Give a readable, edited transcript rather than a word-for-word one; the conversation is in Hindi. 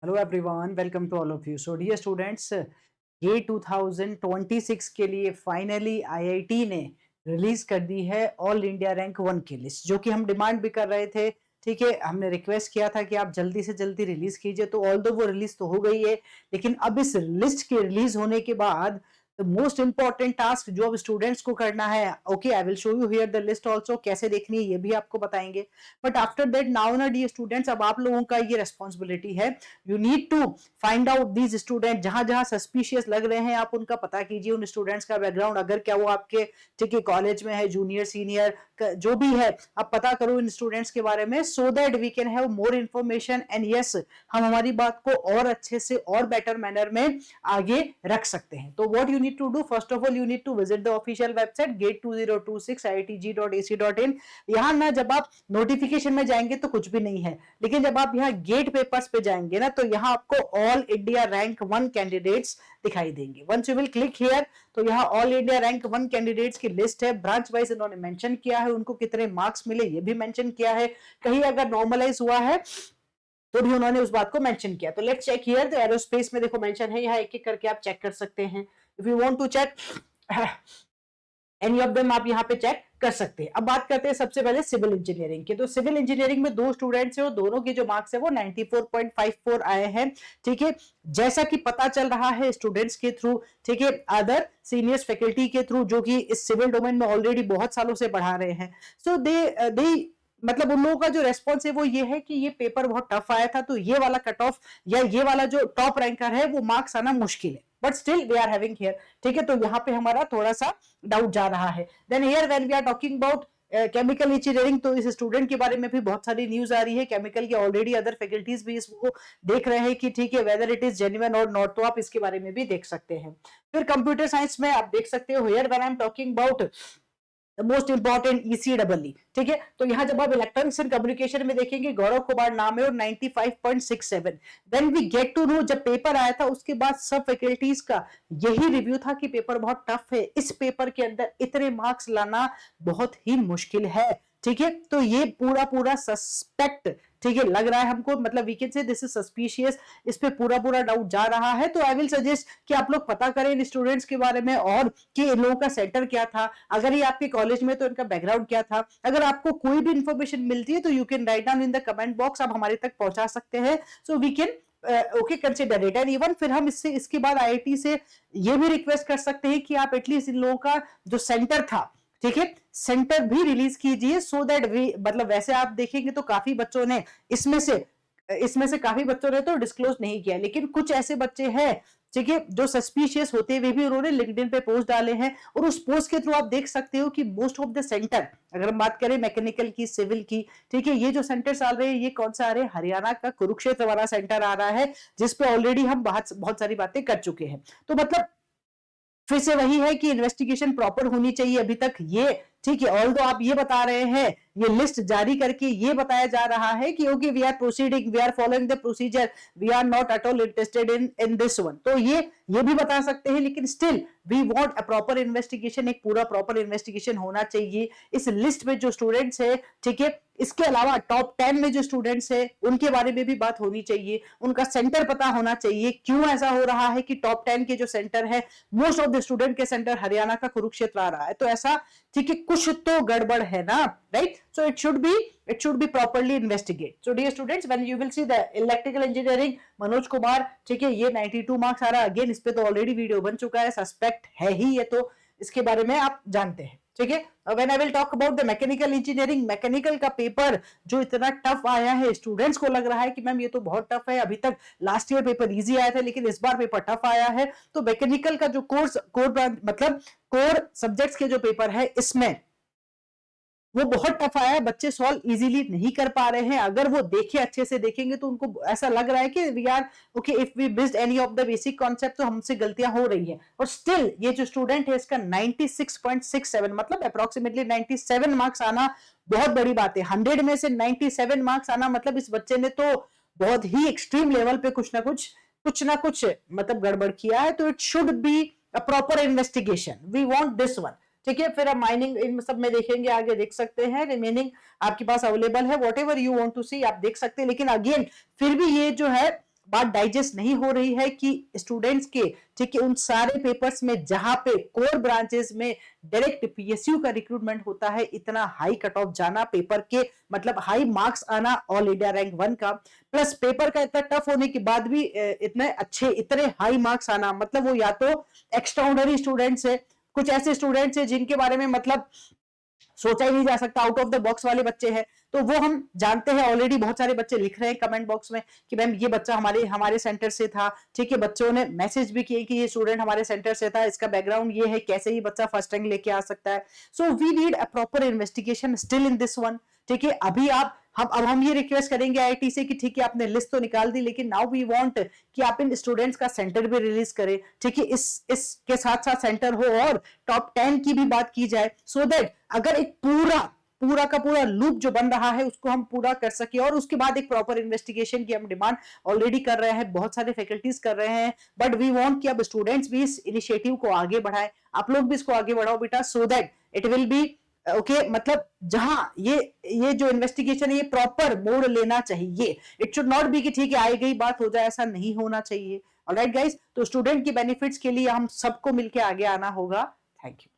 Hello everyone, welcome to all of you. So dear students, ये 2026 के लिए फाइनली आईआईटी ने रिलीज कर दी है ऑल इंडिया रैंक वन की लिस्ट, जो कि हम डिमांड भी कर रहे थे। ठीक है, हमने रिक्वेस्ट किया था कि आप जल्दी से जल्दी रिलीज कीजिए, तो ऑल दो वो रिलीज तो हो गई है, लेकिन अब इस लिस्ट के रिलीज होने के बाद द मोस्ट इंपॉर्टेंट टास्क जो अब स्टूडेंट्स को करना है, okay I will show you here the list also, कैसे देखनी है ये भी आपको बताएंगे। बट आफ्टर दैट नाउ ना डियर स्टूडेंट्स, अब आप लोगों का ये रेस्पॉन्सिबिलिटी है, you need to find out these student. जहां जहां सस्पिशियस लग रहे हैं आप उनका पता कीजिए, उन स्टूडेंट्स का बैकग्राउंड, अगर क्या वो आपके ठीक है कॉलेज में है, जूनियर सीनियर जो भी है, आप पता करो इन स्टूडेंट्स के बारे में, so that we can have more information and yes, हम हमारी बात को और अच्छे से और बेटर मैनर में आगे रख सकते हैं। तो what you need to do, first of all you need to visit the official website gate2026iitg.ac.in। यहां ना जब आप नोटिफिकेशन में जाएंगे तो कुछ भी नहीं है, लेकिन जब आप यहाँ गेट पेपर्स पे जाएंगे ना, तो यहाँ आपको all India rank one candidates दिखाई देंगे। Once you will click here, तो यहाँ all India rank one candidates की लिस्ट है, ब्रांच वाइज इन्होंने मेंशन किया है, उनको कितने मार्क्स मिले ये भी मेंशन किया है, कहीं अगर नॉर्मलाइज हुआ है तो भी उन्होंने उस बात को मेंशन किया। तो लेट्स चेक हियर, तो एरोस्पेस में देखो मेंशन है, यहाँ एक एक करके आप चेक कर सकते हैं। If you want to check any of them, आप यहाँ पे चेक कर सकते हैं। अब बात करते हैं सबसे पहले सिविल इंजीनियरिंग की। तो सिविल इंजीनियरिंग में दो स्टूडेंट्स हैं, दोनों के जो मार्क्स है वो 94.54 आए हैं। ठीक है, जैसा कि पता चल रहा है स्टूडेंट्स के थ्रू, ठीक है, अदर सीनियर्स फैकल्टी के थ्रू, जो कि इस सिविल डोमेन में ऑलरेडी बहुत सालों से पढ़ा रहे हैं। सो दे मतलब उन लोगों का जो रेस्पॉन्स है वो ये है कि ये पेपर बहुत टफ आया था, तो ये वाला कट ऑफ या ये वाला जो टॉप रैंकर है वो मार्क्स आना मुश्किल है, but still we are having here. ठीक है, तो यहाँ पे हमारा थोड़ा सा डाउट जा रहा है। Then here when we are talking about chemical engineering, तो इस स्टूडेंट के बारे में भी बहुत सारी न्यूज आ रही है, केमिकल के ऑलरेडी अदर फैकल्टीज भी इसको देख रहे हैं कि ठीक है वेदर इट इज जेन्युइन और नॉट, तो आप इसके बारे में भी देख सकते हैं। फिर कंप्यूटर साइंस में आप देख सकते हो, here when I am talking about most important ECEE। ठीक है, तो यहां जब आप इलेक्ट्रॉनिक्स एंड कम्युनिकेशन में देखेंगे, गौरव कुमार नाम है और 95.67। Then we get to know, जब पेपर आया था उसके बाद सब फैकल्टीज का यही रिव्यू था कि पेपर बहुत टफ है, इस पेपर के अंदर इतने मार्क्स लाना बहुत ही मुश्किल है। ठीक है, तो ये पूरा पूरा सस्पेक्ट, ठीक है, लग रहा है हमको, मतलब we can say this is suspicious, इस पे पूरा पूरा डाउट जा रहा है। तो आई विल सजेस्ट कि आप लोग पता करें इन स्टूडेंट्स के बारे में, और कि इन लोगों का सेंटर क्या था, अगर ये आपके कॉलेज में तो इनका बैकग्राउंड क्या था। अगर आपको कोई भी इंफॉर्मेशन मिलती है तो you can write down in the comment box, आप हमारे तक पहुंचा सकते हैं, so we can okay consider it. And even फिर हम इसके बाद आईआईटी से ये भी रिक्वेस्ट कर सकते हैं कि आप एटलीस्ट इन लोगों का जो सेंटर था, ठीक है, सेंटर भी रिलीज कीजिए, सो दैट वी, मतलब वैसे आप देखेंगे तो काफी बच्चों ने इसमें से काफी बच्चों ने तो डिस्क्लोज नहीं किया, लेकिन कुछ ऐसे बच्चे हैं, ठीक है, जो सस्पिशियस होते हुए भी उन्होंने लिंक्डइन पे पोस्ट डाले हैं, और उस पोस्ट के थ्रू आप देख सकते हो कि मोस्ट ऑफ द सेंटर, अगर हम बात करें मैकेनिकल की, सिविल की, ठीक है, ये जो सेंटर्स आ रहे हैं ये कौन सा आ रहे हैं, हरियाणा का कुरुक्षेत्र वाला सेंटर आ रहा है, जिसपे ऑलरेडी हम बहुत सारी बातें कर चुके हैं। तो मतलब फिर से वही है कि इन्वेस्टिगेशन प्रॉपर होनी चाहिए। अभी तक ये ठीक है, ऑल आप ये बता रहे हैं, ये लिस्ट जारी करके ये बताया जा रहा है कि okay we are proceeding, we are following the procedure, we are not at all interested in this one, तो ये भी बता सकते हैं, लेकिन still we want a proper investigation, एक पूरा प्रॉपर इन्वेस्टिगेशन होना चाहिए इस लिस्ट में जो स्टूडेंट्स है। ठीक है, इसके अलावा टॉप 10 में जो स्टूडेंट्स है उनके बारे में भी बात होनी चाहिए, उनका सेंटर पता होना चाहिए, क्यों ऐसा हो रहा है कि टॉप 10 के जो सेंटर है, मोस्ट ऑफ द स्टूडेंट के सेंटर हरियाणा का कुरुक्षेत्र आ रहा है, तो ऐसा ठीक है कुछ तो गड़बड़ है ना, right. So it should be properly investigate. So dear students, when you will see the electrical engineering Manoj Kumar, ठीक है, ये 92 मार्क्स आ रहा है, अगेन इस पे तो ऑलरेडी वीडियो बन चुका है, सस्पेक्ट है ही ये, तो इसके बारे में आप जानते हैं। ठीक है, when I will talk about the mechanical engineering, mechanical का पेपर जो इतना टफ आया है, स्टूडेंट्स को लग रहा है कि मैम ये तो बहुत टफ है, अभी तक लास्ट ईयर पेपर इजी आया था लेकिन इस बार पेपर टफ आया है। तो मैकेनिकल का जो मतलब कोर सब्जेक्ट्स के जो पेपर है, इसमें वो बहुत टफ आया है, बच्चे सॉल्व इजीली नहीं कर पा रहे हैं। अगर वो देखे, अच्छे से देखेंगे तो उनको ऐसा लग रहा है कि we are okay, if we missed any of the basic concept तो हमसे गलतियां हो रही हैं। और स्टिल ये जो स्टूडेंट है इसका 96.67, मतलब अप्रोक्सीमेटली 97 मार्क्स आना बहुत बड़ी बात है। 100 में से 97 मार्क्स आना मतलब इस बच्चे ने तो बहुत ही एक्सट्रीम लेवल पे कुछ ना कुछ मतलब गड़बड़ किया है। तो it should be a proper investigation, we want this one. ठीक है, फिर आप माइनिंग इन सब में देखेंगे, आगे देख सकते हैं, रिमेनिंग आपके पास अवेलेबल है, whatever you want to see आप देख सकते हैं। लेकिन अगेन फिर भी ये जो है बात डाइजेस्ट नहीं हो रही है कि स्टूडेंट्स के, ठीक है, उन सारे पेपर्स में जहां पे कोर ब्रांचेस में डायरेक्ट पीएसयू का रिक्रूटमेंट होता है, इतना हाई कट ऑफ जाना पेपर के, मतलब हाई मार्क्स आना ऑल इंडिया रैंक 1 का, प्लस पेपर का इतना टफ होने के बाद भी इतने अच्छे, इतने हाई मार्क्स आना, मतलब वो या तो एक्स्ट्राऑर्डिनरी स्टूडेंट्स है, कुछ ऐसे स्टूडेंट्स है जिनके बारे में मतलब सोचा ही नहीं जा सकता, आउट ऑफ द बॉक्स वाले बच्चे हैं। तो वो हम जानते हैं, ऑलरेडी बहुत सारे बच्चे लिख रहे हैं कमेंट बॉक्स में कि मैम ये बच्चा हमारे हमारे सेंटर से था, ठीक है, बच्चों ने मैसेज भी किए कि ये स्टूडेंट हमारे सेंटर से था, इसका बैकग्राउंड ये है, कैसे ही बच्चा फर्स्ट रैंक लेके आ सकता है। So we need a proper investigation still in this one, ठीक है। अभी आप हम ये रिक्वेस्ट करेंगे आईआईटी से कि ठीक है आपने लिस्ट तो निकाल दी, लेकिन नाउ वी वांट कि आप इन स्टूडेंट्स का सेंटर भी रिलीज करें, ठीक है, इसके साथ साथ सेंटर हो और टॉप 10 की भी बात की जाए, सो दैट अगर एक पूरा का पूरा लूप जो बन रहा है उसको हम पूरा कर सके, और उसके बाद एक प्रॉपर इन्वेस्टिगेशन की हम डिमांड ऑलरेडी कर रहे हैं, बहुत सारे फैकल्टीज कर रहे हैं, बट वी वांट कि अब स्टूडेंट्स भी इस इनिशिएटिव को आगे बढ़ाएं, आप लोग भी इसको आगे बढ़ाओ बेटा, so that it will be okay, मतलब जहां ये जो इन्वेस्टिगेशन है ये प्रॉपर मोड लेना चाहिए, इट शुड नॉट बी कि ठीक है आई गई बात हो जाए, ऐसा नहीं होना चाहिए। ऑलराइट गाइस, तो स्टूडेंट की बेनिफिट्स के लिए हम सबको मिलकर आगे आना होगा। Thank you.